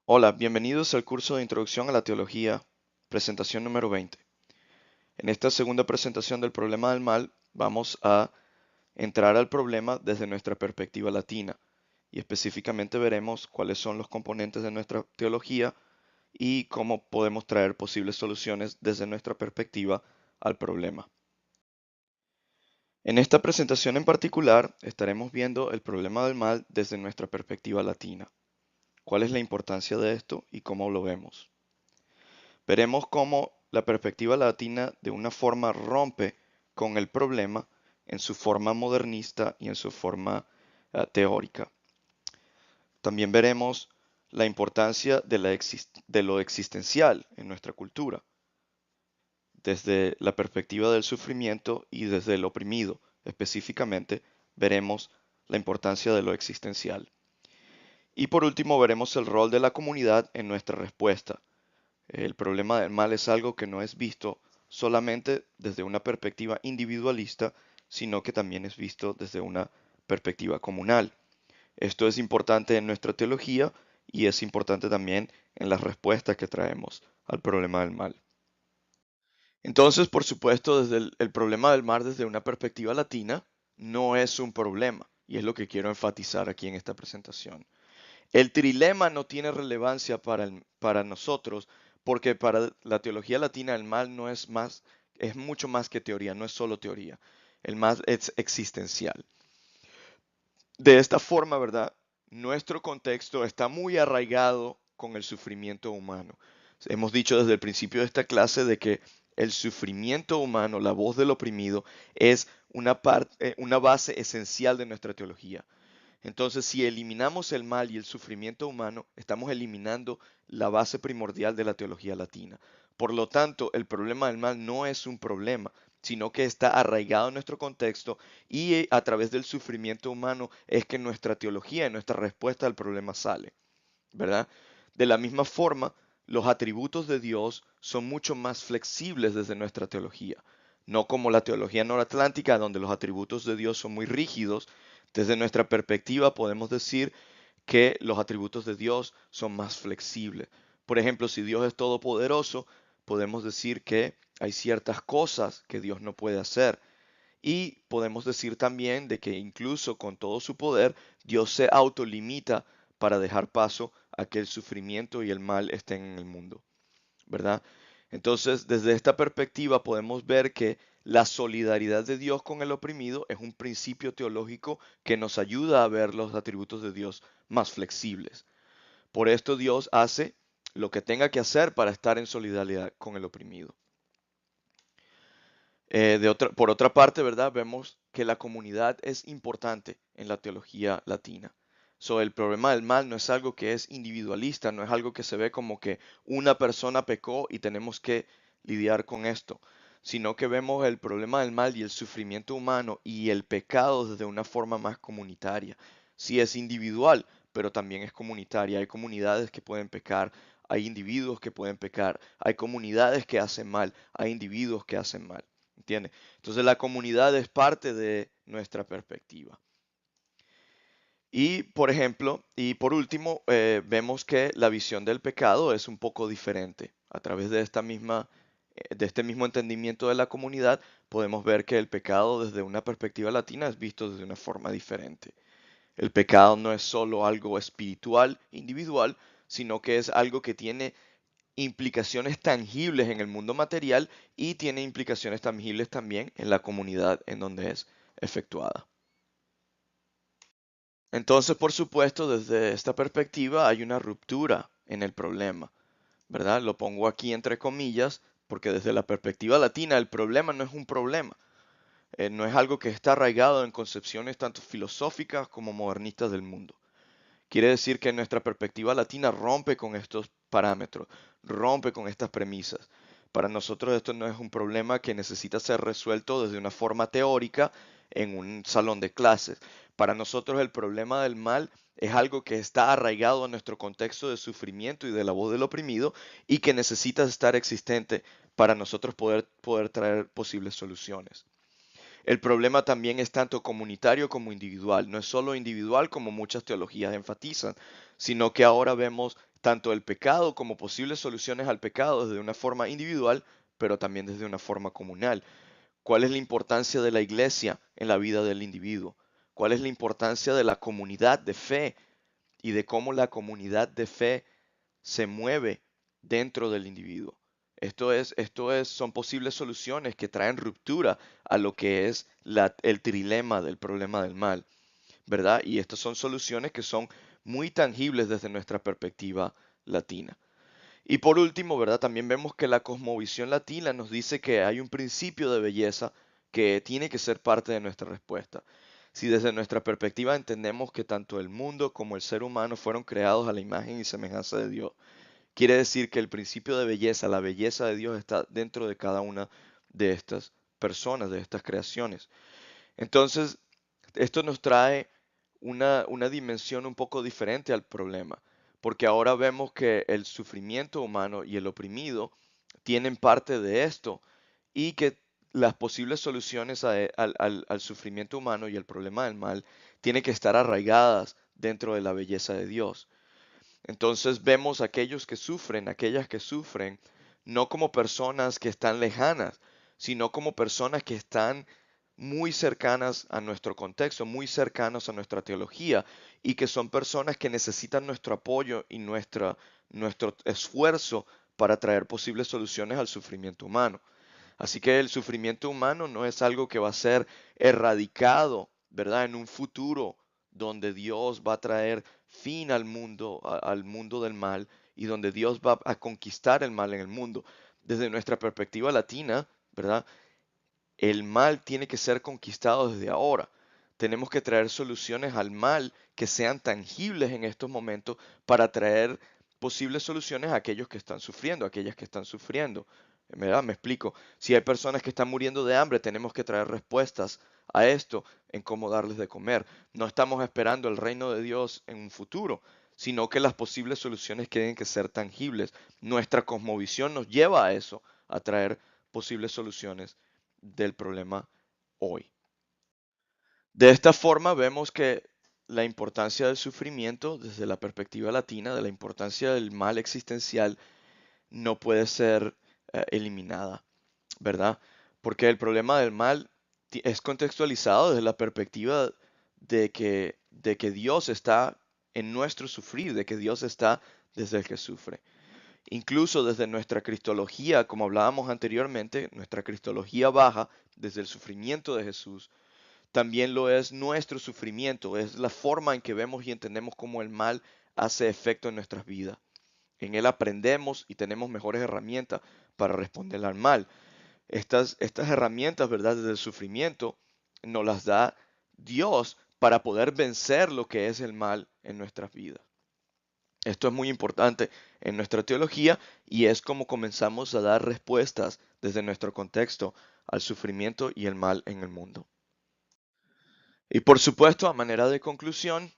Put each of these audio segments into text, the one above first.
Hola, bienvenidos al curso de Introducción a la Teología, presentación número 20. En esta segunda presentación del problema del mal, vamos a entrar al problema desde nuestra perspectiva latina y específicamente veremos cuáles son los componentes de nuestra teología y cómo podemos traer posibles soluciones desde nuestra perspectiva al problema. En esta presentación en particular estaremos viendo el problema del mal desde nuestra perspectiva latina. ¿Cuál es la importancia de esto y cómo lo vemos? Veremos cómo la perspectiva latina de una forma rompe con el problema en su forma modernista y en su forma teórica. También veremos la importancia de lo existencial en nuestra cultura, desde la perspectiva del sufrimiento y desde el oprimido. Específicamente, veremos la importancia de lo existencial. Y por último, veremos el rol de la comunidad en nuestra respuesta. El problema del mal es algo que no es visto solamente desde una perspectiva individualista, sino que también es visto desde una perspectiva comunal. Esto es importante en nuestra teología y es importante también en las respuestas que traemos al problema del mal. Entonces, por supuesto, desde el problema del mal desde una perspectiva latina no es un problema, y es lo que quiero enfatizar aquí en esta presentación. El trilema no tiene relevancia para nosotros porque para la teología latina el mal no es más, es mucho más que teoría, no es solo teoría. El mal es existencial. De esta forma, ¿verdad? Nuestro contexto está muy arraigado con el sufrimiento humano. Hemos dicho desde el principio de esta clase de que el sufrimiento humano, la voz del oprimido, es una base esencial de nuestra teología. Entonces, si eliminamos el mal y el sufrimiento humano, estamos eliminando la base primordial de la teología latina. Por lo tanto, el problema del mal no es un problema, sino que está arraigado en nuestro contexto y a través del sufrimiento humano es que nuestra teología y nuestra respuesta al problema sale, ¿verdad? De la misma forma, los atributos de Dios son mucho más flexibles desde nuestra teología, no como la teología noratlántica, donde los atributos de Dios son muy rígidos. Desde nuestra perspectiva podemos decir que los atributos de Dios son más flexibles. Por ejemplo, si Dios es todopoderoso, podemos decir que hay ciertas cosas que Dios no puede hacer. Y podemos decir también de que incluso con todo su poder, Dios se autolimita para dejar paso a que el sufrimiento y el mal estén en el mundo, ¿verdad? Entonces, desde esta perspectiva podemos ver que la solidaridad de Dios con el oprimido es un principio teológico que nos ayuda a ver los atributos de Dios más flexibles. Por esto Dios hace lo que tenga que hacer para estar en solidaridad con el oprimido. Por otra parte, ¿verdad? Vemos que la comunidad es importante en la teología latina. El problema del mal no es algo que es individualista, no es algo que se ve como que una persona pecó y tenemos que lidiar con esto, sino que vemos el problema del mal y el sufrimiento humano y el pecado desde una forma más comunitaria. Sí es individual, pero también es comunitaria. Hay comunidades que pueden pecar, hay individuos que pueden pecar, hay comunidades que hacen mal, hay individuos que hacen mal. ¿Entiendes? Entonces la comunidad es parte de nuestra perspectiva. Y por ejemplo, y por último, vemos que la visión del pecado es un poco diferente. A través de de este mismo entendimiento de la comunidad, podemos ver que el pecado desde una perspectiva latina es visto de una forma diferente. El pecado no es solo algo espiritual, individual, sino que es algo que tiene implicaciones tangibles en el mundo material y tiene implicaciones tangibles también en la comunidad en donde es efectuada. Entonces, por supuesto, desde esta perspectiva hay una ruptura en el problema, ¿verdad? Lo pongo aquí entre comillas porque desde la perspectiva latina el problema no es un problema, no es algo que está arraigado en concepciones tanto filosóficas como modernistas del mundo. Quiere decir que nuestra perspectiva latina rompe con estos parámetros, rompe con estas premisas. Para nosotros esto no es un problema que necesita ser resuelto desde una forma teórica en un salón de clases. Para nosotros el problema del mal es algo que está arraigado a nuestro contexto de sufrimiento y de la voz del oprimido y que necesita estar existente para nosotros poder traer posibles soluciones. El problema también es tanto comunitario como individual. No es solo individual como muchas teologías enfatizan, sino que ahora vemos tanto el pecado como posibles soluciones al pecado desde una forma individual, pero también desde una forma comunal. ¿Cuál es la importancia de la iglesia en la vida del individuo? ¿Cuál es la importancia de la comunidad de fe y de cómo la comunidad de fe se mueve dentro del individuo? Son posibles soluciones que traen ruptura a lo que es el trilema del problema del mal, ¿verdad? Y estas son soluciones que son muy tangibles desde nuestra perspectiva latina. Y por último, ¿verdad? También vemos que la cosmovisión latina nos dice que hay un principio de belleza que tiene que ser parte de nuestra respuesta. Si desde nuestra perspectiva entendemos que tanto el mundo como el ser humano fueron creados a la imagen y semejanza de Dios, quiere decir que el principio de belleza, la belleza de Dios está dentro de cada una de estas personas, de estas creaciones. Entonces, esto nos trae una dimensión un poco diferente al problema, porque ahora vemos que el sufrimiento humano y el oprimido tienen parte de esto y que las posibles soluciones al sufrimiento humano y el problema del mal tienen que estar arraigadas dentro de la belleza de Dios. Entonces vemos aquellos que sufren, aquellas que sufren, no como personas que están lejanas, sino como personas que están muy cercanas a nuestro contexto, muy cercanos a nuestra teología y que son personas que necesitan nuestro apoyo y nuestro esfuerzo para traer posibles soluciones al sufrimiento humano. Así que el sufrimiento humano no es algo que va a ser erradicado, ¿verdad? En un futuro donde Dios va a traer fin al mundo del mal y donde Dios va a conquistar el mal en el mundo. Desde nuestra perspectiva latina, ¿verdad? El mal tiene que ser conquistado desde ahora. Tenemos que traer soluciones al mal que sean tangibles en estos momentos para traer posibles soluciones a aquellos que están sufriendo, a aquellas que están sufriendo. ¿Verdad? Me explico. Si hay personas que están muriendo de hambre, tenemos que traer respuestas a esto en cómo darles de comer. No estamos esperando el reino de Dios en un futuro, sino que las posibles soluciones tienen que ser tangibles. Nuestra cosmovisión nos lleva a eso, a traer posibles soluciones del problema hoy. De esta forma vemos que la importancia del sufrimiento desde la perspectiva latina, de la importancia del mal existencial, no puede ser eliminada, ¿verdad? Porque el problema del mal es contextualizado desde la perspectiva de que Dios está en nuestro sufrir, de que Dios está desde el que sufre. Incluso desde nuestra cristología, como hablábamos anteriormente, nuestra cristología baja desde el sufrimiento de Jesús, también lo es nuestro sufrimiento, es la forma en que vemos y entendemos cómo el mal hace efecto en nuestras vidas. En él aprendemos y tenemos mejores herramientas para responder al mal. Estas herramientas, ¿verdad? Desde el sufrimiento nos las da Dios para poder vencer lo que es el mal en nuestras vidas. Esto es muy importante en nuestra teología y es como comenzamos a dar respuestas desde nuestro contexto al sufrimiento y el mal en el mundo. Y por supuesto, a manera de conclusión,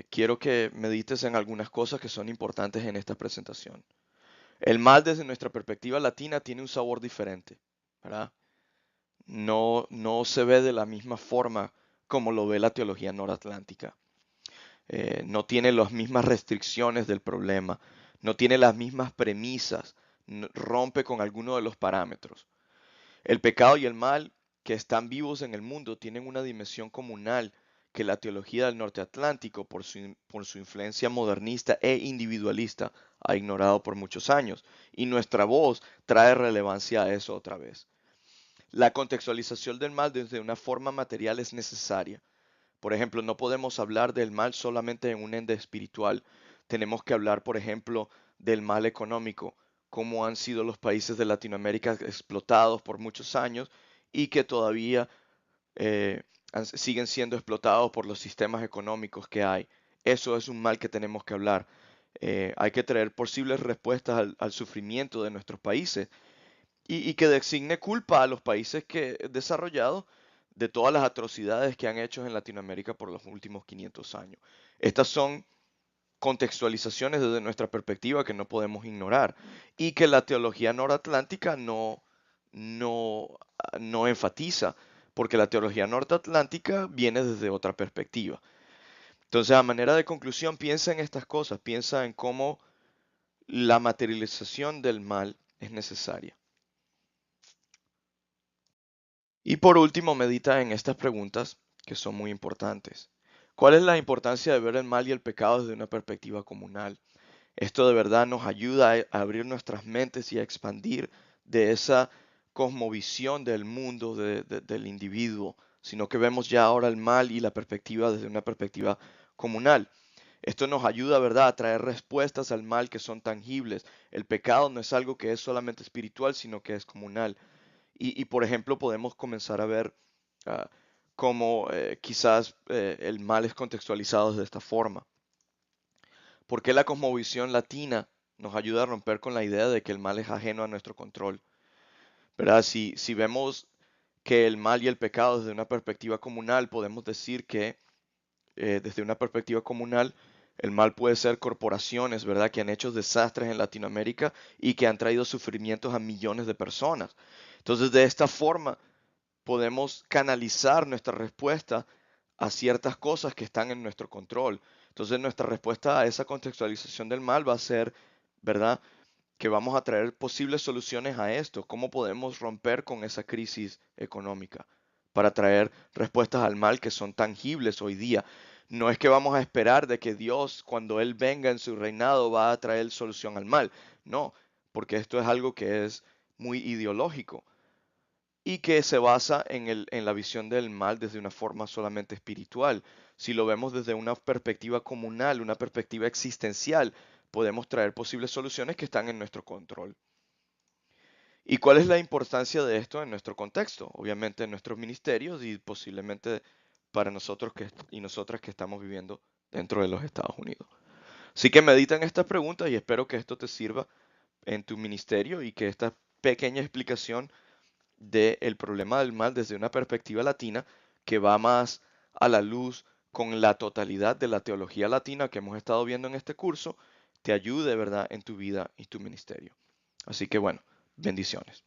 quiero que medites en algunas cosas que son importantes en esta presentación. El mal desde nuestra perspectiva latina tiene un sabor diferente, ¿verdad? No se ve de la misma forma como lo ve la teología noratlántica. No tiene las mismas restricciones del problema, no tiene las mismas premisas, rompe con alguno de los parámetros. El pecado y el mal que están vivos en el mundo tienen una dimensión comunal que la teología del norte atlántico, por su influencia modernista e individualista, ha ignorado por muchos años. Y nuestra voz trae relevancia a eso otra vez. La contextualización del mal desde una forma material es necesaria. Por ejemplo, no podemos hablar del mal solamente en un ende espiritual. Tenemos que hablar, por ejemplo, del mal económico, cómo han sido los países de Latinoamérica explotados por muchos años y que todavía eh, siguen siendo explotados por los sistemas económicos que hay. Eso es un mal que tenemos que hablar. Hay que traer posibles respuestas al sufrimiento de nuestros países y que designe culpa a los países desarrollados de todas las atrocidades que han hecho en Latinoamérica por los últimos 500 años. Estas son contextualizaciones desde nuestra perspectiva que no podemos ignorar y que la teología noratlántica no, no enfatiza, porque la teología norteatlántica viene desde otra perspectiva. Entonces, a manera de conclusión, piensa en estas cosas, piensa en cómo la materialización del mal es necesaria. Y por último, medita en estas preguntas que son muy importantes. ¿Cuál es la importancia de ver el mal y el pecado desde una perspectiva comunal? Esto de verdad nos ayuda a abrir nuestras mentes y a expandir de esa cosmovisión del mundo, del individuo, sino que vemos ya ahora el mal y la perspectiva desde una perspectiva comunal. Esto nos ayuda, ¿verdad?, a traer respuestas al mal que son tangibles. El pecado no es algo que es solamente espiritual, sino que es comunal. Por ejemplo, podemos comenzar a ver ah, cómo quizás el mal es contextualizado de esta forma. ¿Por qué la cosmovisión latina nos ayuda a romper con la idea de que el mal es ajeno a nuestro control? ¿Verdad? Si vemos que el mal y el pecado desde una perspectiva comunal, podemos decir que desde una perspectiva comunal, el mal puede ser corporaciones, ¿verdad? Que han hecho desastres en Latinoamérica y que han traído sufrimientos a millones de personas. Entonces, de esta forma, podemos canalizar nuestra respuesta a ciertas cosas que están en nuestro control. Entonces nuestra respuesta a esa contextualización del mal va a ser, ¿verdad? Que vamos a traer posibles soluciones a esto. ¿Cómo podemos romper con esa crisis económica? Para traer respuestas al mal que son tangibles hoy día. No es que vamos a esperar de que Dios, cuando Él venga en su reinado, va a traer solución al mal. No, porque esto es algo que es muy ideológico y que se basa en la visión del mal desde una forma solamente espiritual. Si lo vemos desde una perspectiva comunal, una perspectiva existencial, podemos traer posibles soluciones que están en nuestro control. ¿Y cuál es la importancia de esto en nuestro contexto? Obviamente en nuestros ministerios y posiblemente para nosotros y nosotras que estamos viviendo dentro de los Estados Unidos. Así que medita en estas preguntas y espero que esto te sirva en tu ministerio y que esta pequeña explicación del problema del mal desde una perspectiva latina que va más a la luz con la totalidad de la teología latina que hemos estado viendo en este curso, te ayude, ¿verdad?, en tu vida y tu ministerio. Así que bueno, bendiciones.